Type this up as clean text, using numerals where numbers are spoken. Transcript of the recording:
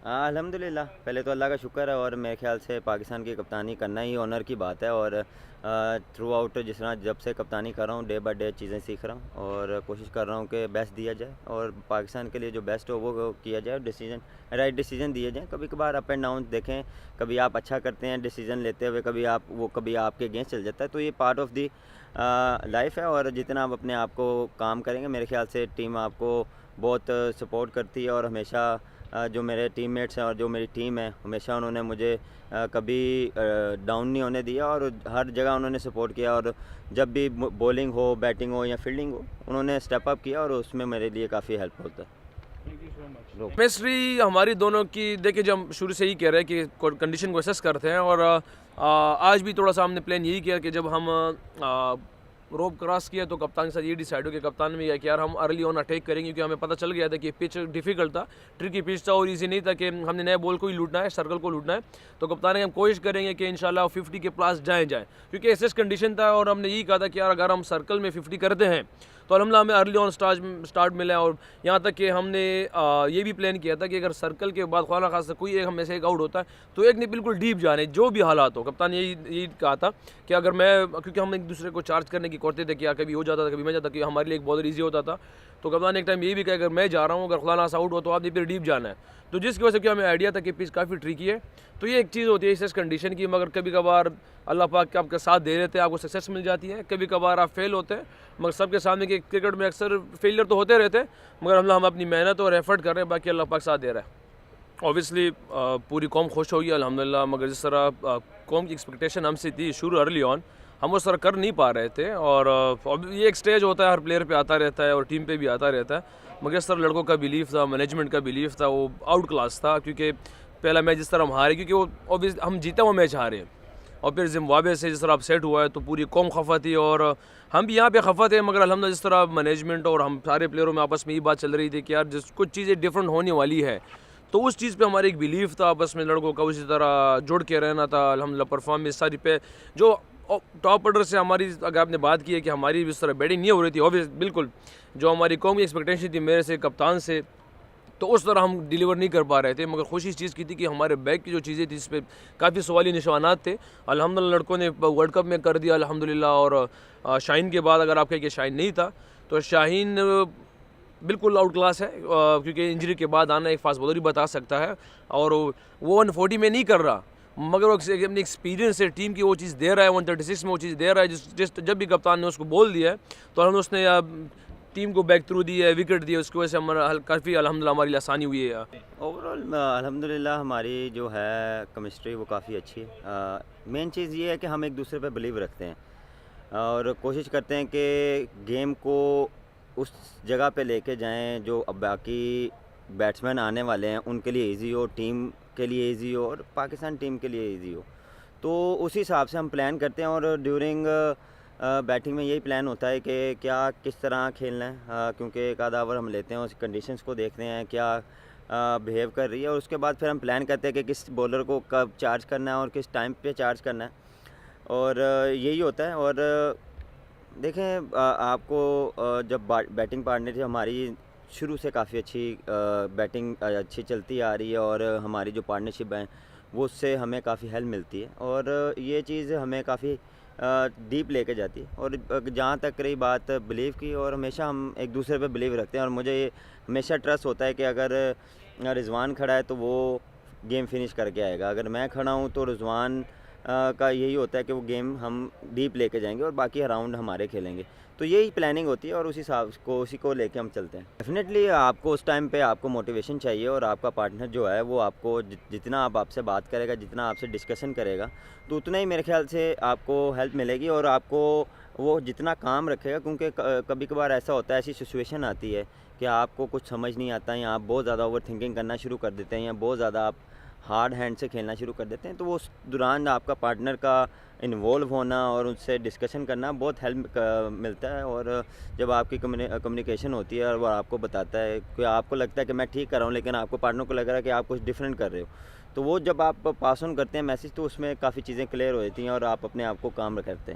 अल्हम्दुलिल्लाह, पहले तो अल्लाह का शुक्र है और मेरे ख़्याल से पाकिस्तान की कप्तानी करना ही ऑनर की बात है। और थ्रू आउट जिस तरह जब से कप्तानी कर रहा हूँ, डे बाय डे चीज़ें सीख रहा हूँ और कोशिश कर रहा हूँ कि बेस्ट दिया जाए और पाकिस्तान के लिए जो बेस्ट हो वो किया जाए और डिसीजन राइट डिसीजन दिए जाएँ। कभी कभार अप एंड डाउन देखें, कभी आप अच्छा करते हैं डिसीजन लेते हुए, कभी आपके अगेंस्ट चल जाता है, तो ये पार्ट ऑफ दी लाइफ है। और जितना आप अपने आप को काम करेंगे, मेरे ख़्याल से टीम आपको बहुत सपोर्ट करती है और हमेशा जो मेरे टीममेट्स हैं और जो मेरी टीम है, हमेशा उन्होंने मुझे कभी डाउन नहीं होने दिया और हर जगह उन्होंने सपोर्ट किया। और जब भी बॉलिंग हो, बैटिंग हो या फील्डिंग हो, उन्होंने स्टेप अप किया और उसमें मेरे लिए काफ़ी हेल्प होता है। केमिस्ट्री हमारी दोनों की देखिए, जब हम शुरू से ही कह रहे हैं कि कंडीशन को असेस करते हैं और आज भी थोड़ा सा हमने प्लान यही किया कि जब हम रोप क्रॉस किया तो कप्तान के साथ ये डिसाइड हो कि कप्तान ने किया कि यार हम अर्ली ऑन अटैक करेंगे, क्योंकि हमें पता चल गया था कि पिच डिफिकल्ट था, ट्रिकी पिच था और इजी नहीं था कि हमने नए बॉल को ही लूटना है, सर्कल को लूटना है। तो कप्तान ने हम कोशिश करेंगे कि इंशाल्लाह 50 के प्लस जाए क्योंकि एसेस कंडीशन था और हमने यही कहा था कि यार अगर हम सर्कल में 50 करते हैं तो अल्हम्दुलिल्लाह हमें अर्ली ऑन स्टार्ट मिला। और यहाँ तक कि हमने ये भी प्लान किया था कि अगर सर्कल के बाद खुदा खास कोई एक हम में से एक आउट होता है तो एक ने बिल्कुल डीप जाने, जो भी हालात हो। कप्तान ने यही कहा था कि अगर मैं, क्योंकि हम एक दूसरे को चार्ज करने की करते थे कि यार कभी हो जाता था कभी मैं जाता, कि हमारे लिए एक बॉलर ईजी होता था। तो कप्तान ने एक टाइम ये भी कहा अगर मैं जा रहा हूँ, अगर खुदा ना आउट हो तो आपने फिर डीप जाना है। तो जिसकी वजह से हमें आइडिया था कि पिच काफ़ी ट्रिकी है। तो ये एक चीज़ होती है इस कंडीशन की, मगर कभी कभार अल्लाह पाक के आपके साथ दे देते हैं, आपको सक्सेस मिल जाती है, कभी कभार आप फेल होते हैं। मगर सबके सामने कि क्रिकेट में अक्सर फेलियर तो होते रहते हैं, मगर हम अपनी मेहनत और एफर्ट कर रहे हैं, बाकी अल्लाह पाक साथ दे रहा है। ऑब्वियसली पूरी कौम खुश होगी अल्हम्दुलिल्लाह, मगर जिस तरह कौम की एक्सपेक्टेशन हमसे थी शुरू अर्ली ऑन, हम उस तरह कर नहीं पा रहे थे। और ये एक स्टेज होता है, हर प्लेयर पे आता रहता है और टीम पे भी आता रहता है। मगर इस तरह लड़कों का बिलीफ था, मैनेजमेंट का बिलीफ था, वो आउट क्लास था। क्योंकि पहला मैच जिस तरह हम हारे, क्योंकि वो ऑब्वियस हम जीता हुआ मैच हारे, और फिर जिम्बाब्वे से जिस तरह अपसेट हुआ है तो पूरी कौम खफा थी और हम भी यहाँ पे खफा थे। मगर अल्हम्दुलिल्लाह जिस तरह मैनेजमेंट और हम सारे प्लेयरों में आपस में ये बात चल रही थी कि यार जिस कुछ चीज़ें डिफरेंट होने वाली है, तो उस चीज़ पे हमारा एक बिलीफ था आपस में लड़कों का, उसी तरह जुड़ के रहना था। अल्हम्दुलिल्लाह परफॉर्मेंस सारी पे जो टॉप ऑर्डर से हमारी, अगर आपने बात की है कि हमारी इस तरह बैटिंग नहीं हो रही थी, ऑब्वियस बिल्कुल जो हमारी कौम की एक्सपेक्टेशन थी मेरे से, कप्तान से, तो उस तरह हम डिलीवर नहीं कर पा रहे थे। मगर खुशी इस चीज़ की थी कि हमारे बैक की जो चीज़ें थी इस पर काफ़ी सवाली निशानात थे। अल्हम्दुलिल्लाह लड़कों ने वर्ल्ड कप में कर दिया अल्हम्दुलिल्लाह। और शाहीन के बाद अगर आप कहें कि शाहीन नहीं था, तो शाहीन बिल्कुल आउट क्लास है, क्योंकि इंजरी के बाद आना एक फास्ट बॉलर ही बता सकता है। और वो 140 में नहीं कर रहा, मगर वो अपने एक्सपीरियंस से टीम की वो चीज़ दे रहा है, 136 में वो चीज़ दे रहा है। जिस जब भी कप्तान ने उसको बोल दिया है तो हम उसने टीम को बैक थ्रू दी है, विकेट दिए, उसकी वजह से हमारा काफ़ी अल्हम्दुलिल्लाह हमारी आसानी हुई है। ओवरऑल अल्हम्दुलिल्लाह हमारी जो है केमिस्ट्री वो काफ़ी अच्छी है। मेन चीज़ ये है कि हम एक दूसरे पे बिलीव रखते हैं और कोशिश करते हैं कि गेम को उस जगह पे लेके जाएं जो अब बाकी बैट्समैन आने वाले हैं उनके लिए इजी हो, टीम के लिए इजी हो और पाकिस्तान टीम के लिए इजी हो। तो उस हिसाब से हम प्लान करते हैं और ड्यूरिंग बैटिंग में यही प्लान होता है कि क्या किस तरह खेलना है, क्योंकि एक आधा ओवर हम लेते हैं, उस कंडीशंस को देखते हैं क्या बिहेव कर रही है और उसके बाद फिर हम प्लान करते हैं कि किस बॉलर को कब चार्ज करना है और किस टाइम पे चार्ज करना है। और यही होता है। और देखें, आपको जब बैटिंग पार्टनर हमारी शुरू से काफ़ी अच्छी बैटिंग अच्छी चलती आ रही है और हमारी जो पार्टनरशिप है वो उससे हमें काफ़ी हेल्प मिलती है और ये चीज़ हमें काफ़ी डीप लेके जाती है। और जहाँ तक रही बात बिलीव की, और हमेशा हम एक दूसरे पे बिलीव रखते हैं और मुझे ये हमेशा ट्रस्ट होता है कि अगर रिजवान खड़ा है तो वो गेम फिनिश करके आएगा, अगर मैं खड़ा हूँ तो रिजवान का यही होता है कि वो गेम हम डीप लेके जाएंगे और बाकी राउंड हमारे खेलेंगे। तो यही प्लानिंग होती है और उसी को लेके हम चलते हैं। डेफिनेटली आपको उस टाइम पे आपको मोटिवेशन चाहिए और आपका पार्टनर जो है वो आपको जितना आपसे बात करेगा, जितना आपसे डिस्कशन करेगा, तो उतना ही मेरे ख्याल से आपको हेल्प मिलेगी और आपको वो जितना काम रखेगा। क्योंकि कभी कभार ऐसा होता है, ऐसी सिचुएशन आती है कि आपको कुछ समझ नहीं आता या आप बहुत ज़्यादा ओवर थिंकिंग करना शुरू कर देते हैं या बहुत ज़्यादा आप हार्ड हैंड से खेलना शुरू कर देते हैं, तो वो उस दौरान आपका पार्टनर का इन्वॉल्व होना और उनसे डिस्कशन करना बहुत हेल्प मिलता है। और जब आपकी कम्युनिकेशन होती है और वो आपको बताता है कि आपको लगता है कि मैं ठीक कर रहा हूँ लेकिन आपको पार्टनर को लग रहा है कि आप कुछ डिफरेंट कर रहे हो, तो वो जब आप पास ऑन करते हैं मैसेज तो उसमें काफ़ी चीज़ें क्लियर हो जाती हैं और आप अपने आप को काम करते हैं।